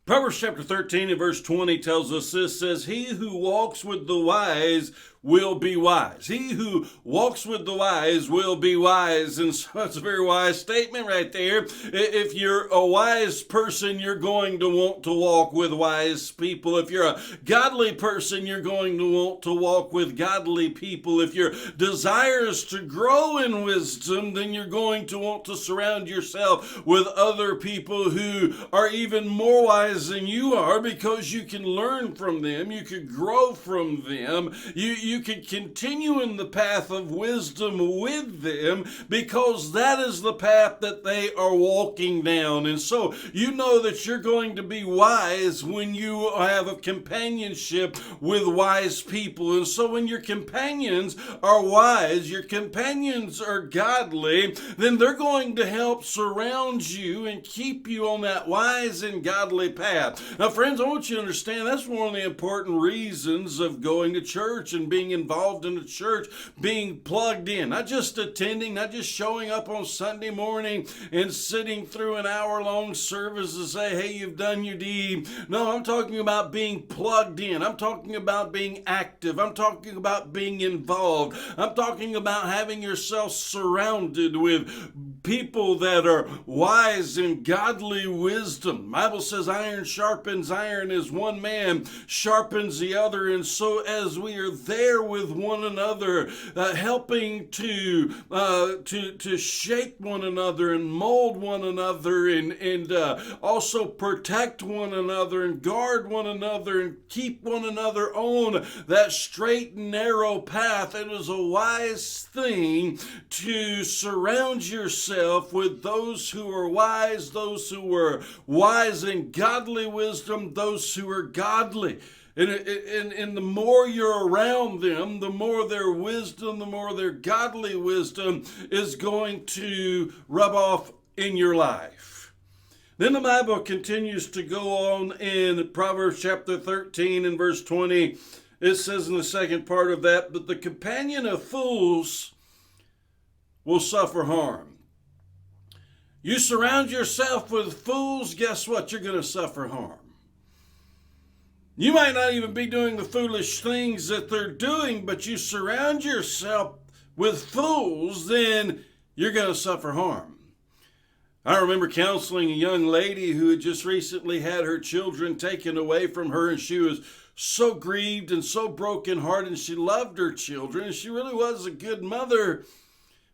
Proverbs chapter 13 and verse 20 tells us this, says, he who walks with the wise will be wise. He who walks with the wise will be wise. And so that's a very wise statement right there. If you're a wise person, you're going to want to walk with wise people. If you're a godly person, you're going to want to walk with godly people. If your desire is to grow in wisdom, then you're going to want to surround yourself with other people who are even more wise than you are, because you can learn from them, you can grow from them, you can continue in the path of wisdom with them, because that is the path that they are walking down. And so you know that you're going to be wise when you have a companionship with wise people. And so when your companions are wise, your companions are godly, then they're going to help surround you and keep you on that wise and godly path. Now, friends, I want you to understand that's one of the important reasons of going to church and being involved in the church, being plugged in, not just attending, not just showing up on Sunday morning and sitting through an hour-long service to say, hey, you've done your deed. No, I'm talking about being plugged in. I'm talking about being active. I'm talking about being involved. I'm talking about having yourself surrounded with people that are wise and godly wisdom. The Bible says iron sharpens iron as one man sharpens the other. And so as we are there with one another, helping to shape one another and mold one another and also protect one another and guard one another and keep one another on that straight and narrow path, it is a wise thing to surround yourself with those who are wise, those who are wise in godly wisdom, those who are godly. And the more you're around them, the more their wisdom, the more their godly wisdom is going to rub off in your life. Then the Bible continues to go on in Proverbs chapter 13 and verse 20. It says in the second part of that, but the companion of fools will suffer harm. You surround yourself with fools, guess what? You're going to suffer harm. You might not even be doing the foolish things that they're doing, but you surround yourself with fools, then you're going to suffer harm. I remember counseling a young lady who had just recently had her children taken away from her, and she was so grieved and so brokenhearted, and she loved her children, and she really was a good mother,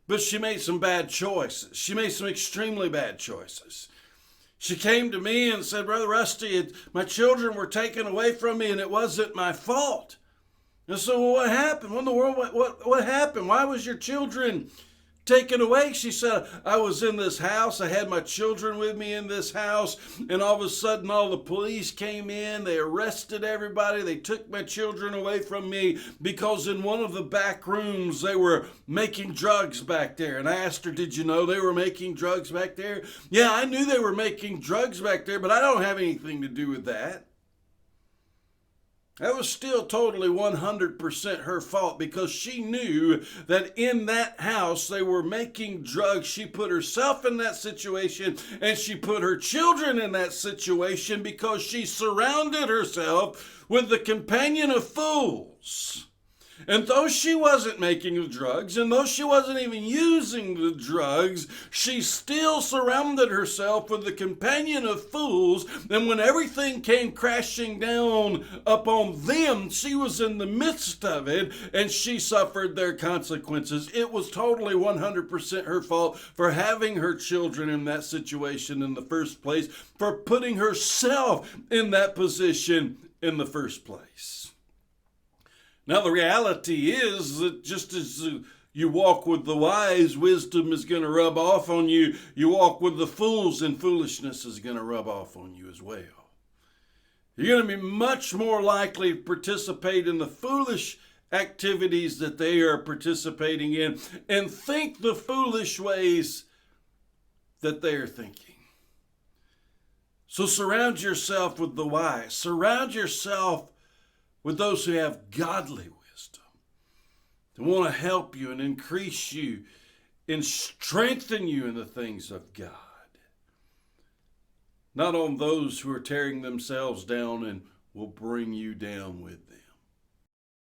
but she made some bad choices. She made some extremely bad choices. She came to me and said, Brother Rusty, my children were taken away from me and it wasn't my fault. And so, well, what happened? What in the world? What happened? Why was your children taken away? She said, I was in this house. I had my children with me in this house. And all of a sudden, all the police came in. They arrested everybody. They took my children away from me because in one of the back rooms, they were making drugs back there. And I asked her, did you know they were making drugs back there? Yeah, I knew they were making drugs back there, but I don't have anything to do with that. That was still totally 100% her fault, because she knew that in that house they were making drugs. She put herself in that situation and she put her children in that situation because she surrounded herself with the companion of fools. And though she wasn't making the drugs, and though she wasn't even using the drugs, she still surrounded herself with the companion of fools. And when everything came crashing down upon them, she was in the midst of it, and she suffered their consequences. It was totally 100% her fault for having her children in that situation in the first place, for putting herself in that position in the first place. Now, the reality is that just as you walk with the wise, wisdom is going to rub off on you. You walk with the fools, and foolishness is going to rub off on you as well. You're going to be much more likely to participate in the foolish activities that they are participating in and think the foolish ways that they are thinking. So surround yourself with the wise. Surround yourself with those who have godly wisdom, to want to help you and increase you and strengthen you in the things of God. not on those who are tearing themselves down and will bring you down with them.